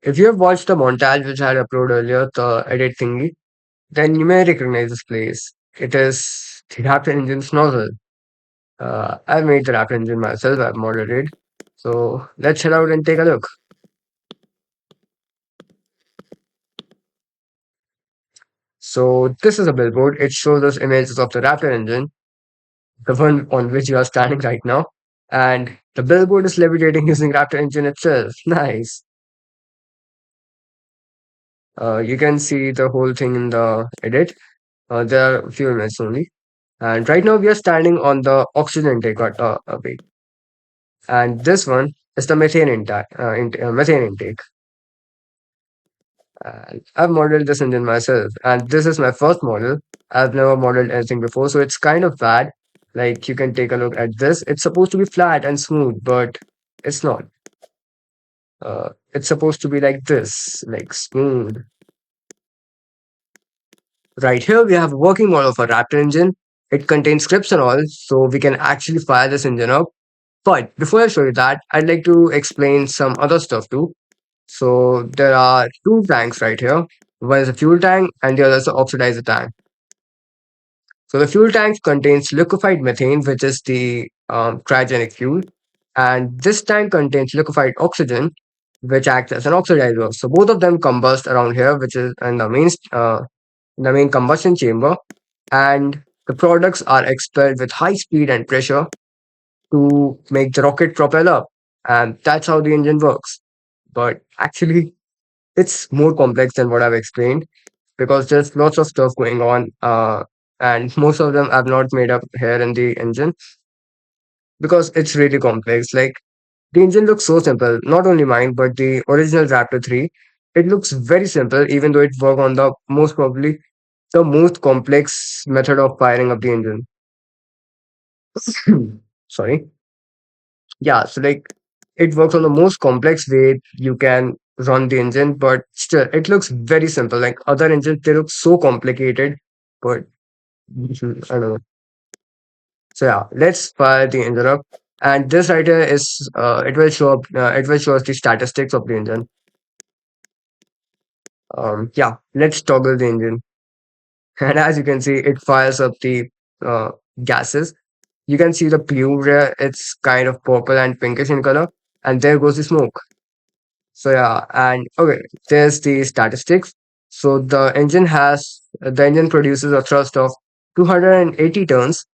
If you have watched the montage which I had uploaded earlier, the edit thingy, then you may recognize this place. It is the Raptor engine's nozzle. I've made the Raptor engine myself, I've modded it. So let's head out and take a look. So this is a billboard. It shows us images of the Raptor engine, the one on which you are standing right now. And the billboard is levitating using Raptor engine itself. Nice. You can see the whole thing in the edit. There are a few images only. And right now we are standing on the oxygen intake wait. And this one is the methane intake. And I've modeled this engine myself, and this is my first model. I've never modeled anything before, so it's kind of bad. Like you can take a look at this. It's supposed to be flat and smooth, but it's not. It's supposed to be like this, like smooth. Right here, we have a working model of a Raptor engine. It contains scripts and all, so we can actually fire this engine up. But before I show you that, I'd like to explain some other stuff too. So there are two tanks right here. One is a fuel tank and the other is the oxidizer tank. So the fuel tank contains liquefied methane, which is the cryogenic fuel, and this tank contains liquefied oxygen, which acts as an oxidizer. So both of them combust around here, which is in the main combustion chamber, and the products are expelled with high speed and pressure to make the rocket propel up, and that's how the engine works. But actually, it's more complex than what I've explained because there's lots of stuff going on, and most of them I've not made up here in the engine because it's really complex. Like the engine looks so simple, not only mine, but the original Raptor 3. It looks very simple, even though it worked on the most probably the most complex method of firing up the engine. Sorry. Yeah, so like it works on the most complex way you can run the engine, but still it looks very simple. Like other engines, they look so complicated, but I don't know. So yeah, let's fire the engine up. And this right here is it will show up it will show us the statistics of the engine. Yeah, let's toggle the engine. And as you can see, it fires up the uh, gases. You can see the plume there, it's kind of purple and pinkish in color. And there goes the smoke. So yeah, and okay, there's the statistics. So the engine produces a thrust of 280 tons,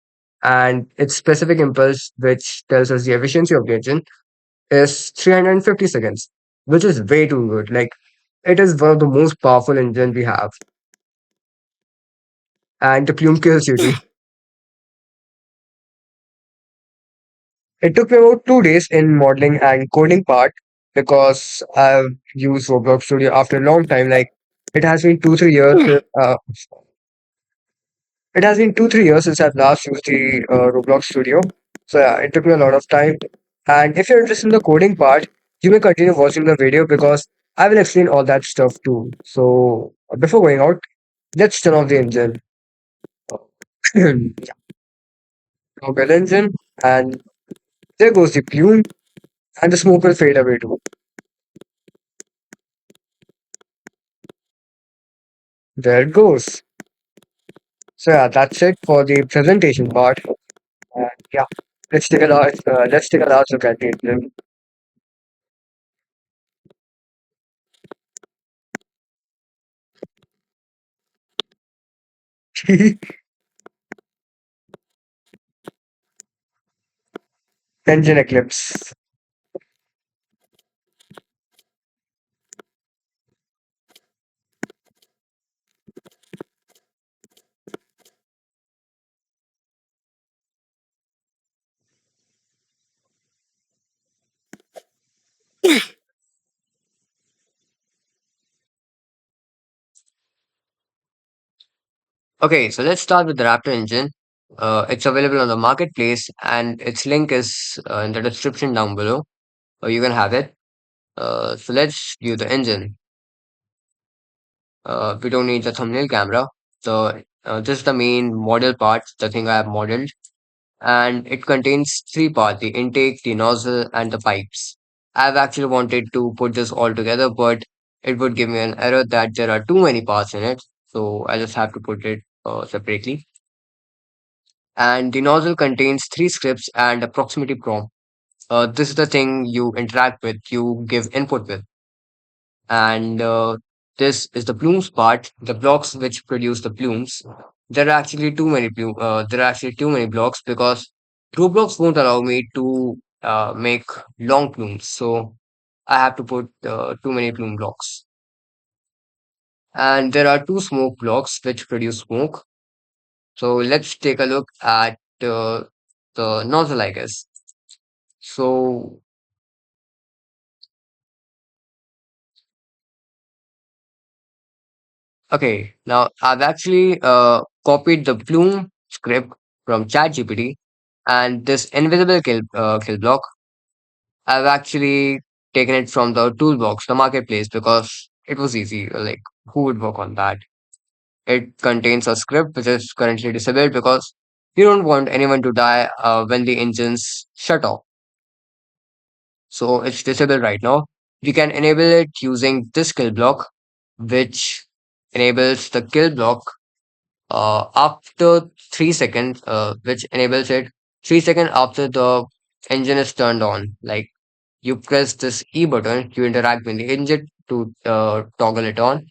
and its specific impulse, which tells us the efficiency of the engine, is 350 seconds, which is way too good. Like it is one of the most powerful engine we have, and the plume kills you too. It took me about 2 days in modeling and coding part because I've used Roblox Studio after a long time. Like it has been 2 3 years. It has been 2 3 years since I've last used the Roblox Studio. So yeah, it took me a lot of time. And if you're interested in the coding part, you may continue watching the video because I will explain all that stuff too. So before going out, let's turn off the engine. Yeah, okay, engine, and there goes the plume, and the smoke will fade away too. There it goes. So yeah, that's it for the presentation part. And yeah, let's take a last look at the engine. Engine eclipse. Okay, so let's start with the Raptor engine. It's available on the marketplace, and its link is in the description down below. You can have it. So let's view the engine. We don't need the thumbnail camera. So this is the main model part, the thing I have modeled, and it contains three parts: the intake, the nozzle, and the pipes. I've actually wanted to put this all together, but it would give me an error that there are too many parts in it. So I just have to put it separately. And the nozzle contains three scripts and a proximity prompt. This is the thing you interact with, you give input with. And this is the plumes part, the blocks which produce the plumes. There are actually too many blocks because two blocks won't allow me to make long plumes. So I have to put too many plume blocks. And there are two smoke blocks which produce smoke. So let's take a look at the nozzle, I guess. So, okay, now I've actually copied the plume script from ChatGPT, and this invisible kill block, I've actually taken it from the toolbox, the marketplace, because it was easy. Like, who would work on that? It contains a script which is currently disabled because you don't want anyone to die when the engines shut off. So it's disabled right now. We can enable it using this kill block, which enables the kill block after 3 seconds, which enables it 3 seconds after the engine is turned on. Like you press this E button, you interact with the engine to toggle it on,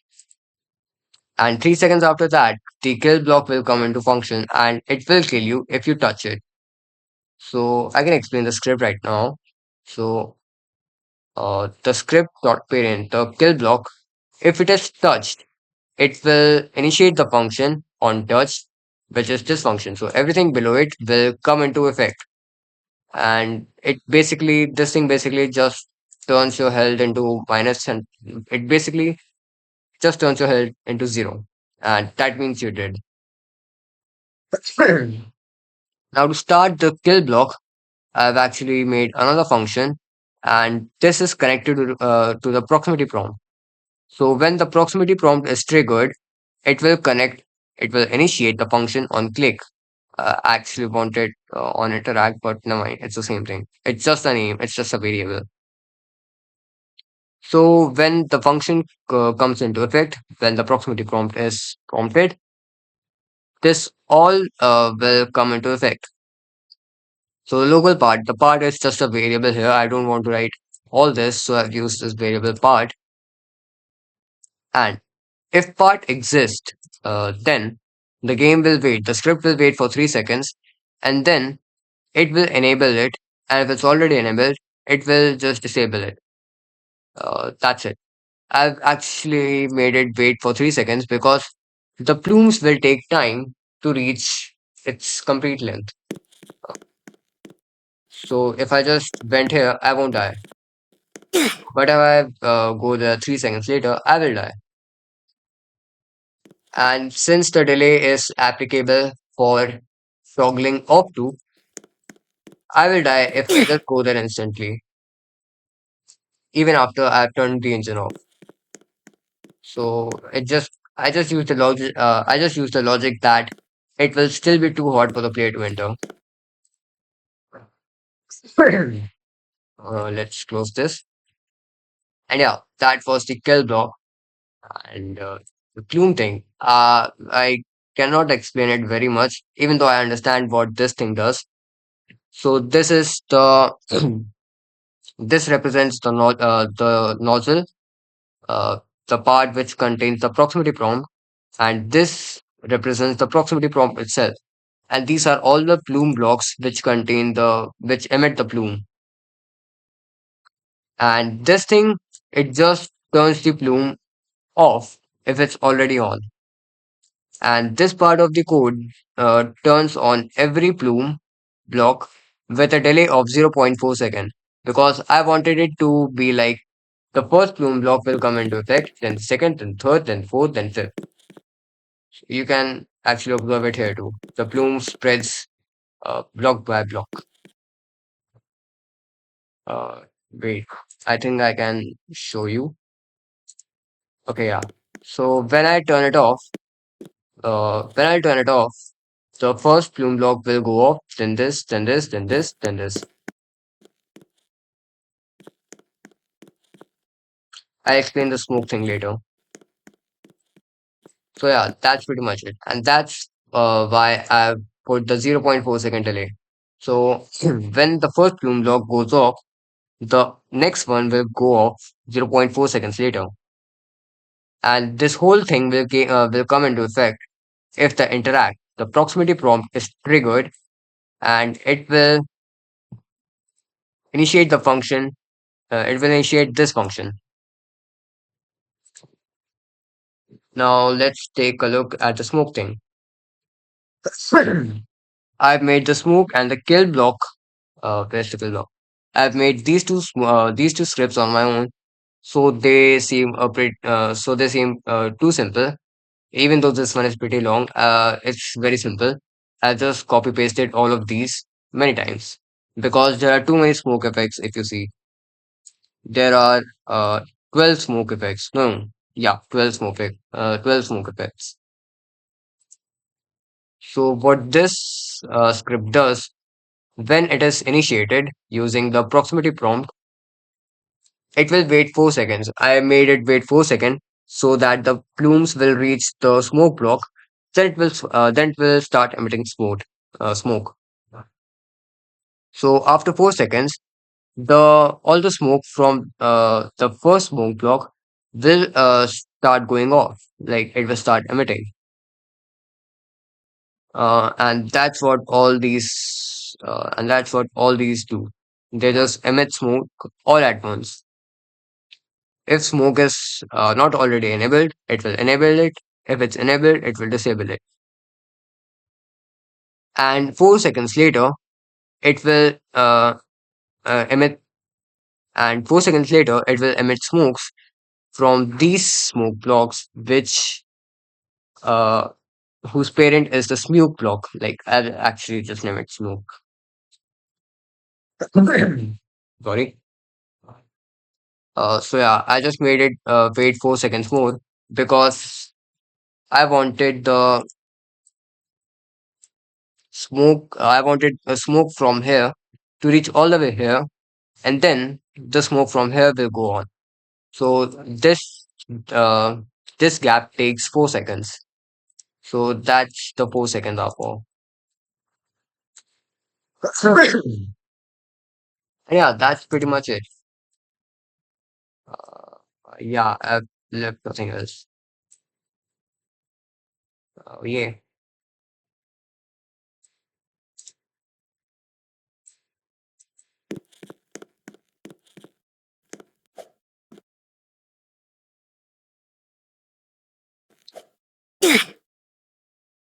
and 3 seconds after that, the kill block will come into function and it will kill you if you touch it. So I can explain the script right now. So the script dot parent, the kill block, if it is touched, it will initiate the function on touch, which is this function. So everything below it will come into effect. And this thing basically just turns your health into minus, and it basically just turns your health into zero. And that means you did. Now to start the kill block, I've actually made another function, and this is connected to the proximity prompt. So when the proximity prompt is triggered, it will connect, it will initiate the function on click. I actually wanted on interact, but never mind, it's the same thing. It's just a name, it's just a variable. So when the function comes into effect, when the proximity prompt is prompted, this all will come into effect. So the local part, the part is just a variable here. I don't want to write all this, so I've used this variable part. And if part exists, then the game will wait. The script will wait for 3 seconds, and then it will enable it. And if it's already enabled, it will just disable it. That's it. I've actually made it wait for 3 seconds because the plumes will take time to reach its complete length. So if I just went here, I won't die. But if I go there 3 seconds later, I will die. And since the delay is applicable for toggling off to, I will die if I just go there instantly, even after I've turned the engine off. So I just use the logic, I just use the logic that it will still be too hot for the player to enter. Let's close this. And yeah, that was the kill block and the plume thing. I cannot explain it very much, even though I understand what this thing does. So this is the this represents the nozzle, uh, the part which contains the proximity prompt, and this represents the proximity prompt itself. And these are all the plume blocks which emit the plume. And this thing, it just turns the plume off if it's already on. And this part of the code turns on every plume block with a delay of 0.4 seconds because I wanted it to be like the first plume block will come into effect, then second, then third, then fourth, then fifth. You can actually observe it here too. The plume spreads block by block. Uh, Wait, I think I can show you. Okay, yeah. So when I turn it off, the first plume block will go off, then this, then this, then this, then this. I'll explain the smoke thing later. So yeah, that's pretty much it. And that's why I put the zero point 0.4 second delay. So when the first plume lock goes off, the next one will go off zero point 0.4 seconds later. And this whole thing will come into effect if the interact. The proximity prompt is triggered and initiate the function. It will initiate this function. Now let's take a look at the smoke thing. I've made the smoke and the kill block. Where's the kill block? I've made these two scripts on my own, so they seem too simple. Even though this one is pretty long, it's very simple. I just copy pasted all of these many times because there are too many smoke effects. If you see, there are 12 smoke effects. No, yeah, 12 smoke effects. So what this script does when it is initiated using the proximity prompt, it will wait 4 seconds. I made it wait 4 seconds so that the plumes will reach the smoke block. Then it will start emitting smoke. So after 4 seconds, the all the smoke from the first smoke block will start going off. Like it will start emitting. And that's what all these do. They just emit smoke all at once. If smoke is not already enabled, it will enable it. If it's enabled, it will disable it. And 4 seconds later, it will emit. And 4 seconds later, it will emit smokes from these smoke blocks, which uh, whose parent is the smoke block. Like I'll actually just name it smoke. Sorry. So yeah, I just made it wait 4 seconds more because I wanted the I wanted a smoke from here to reach all the way here, and then the smoke from here will go on. So uh, this gap takes 4 seconds. So that's the 4 seconds after. Yeah, that's pretty much it. Yeah, I've left nothing else. Yeah.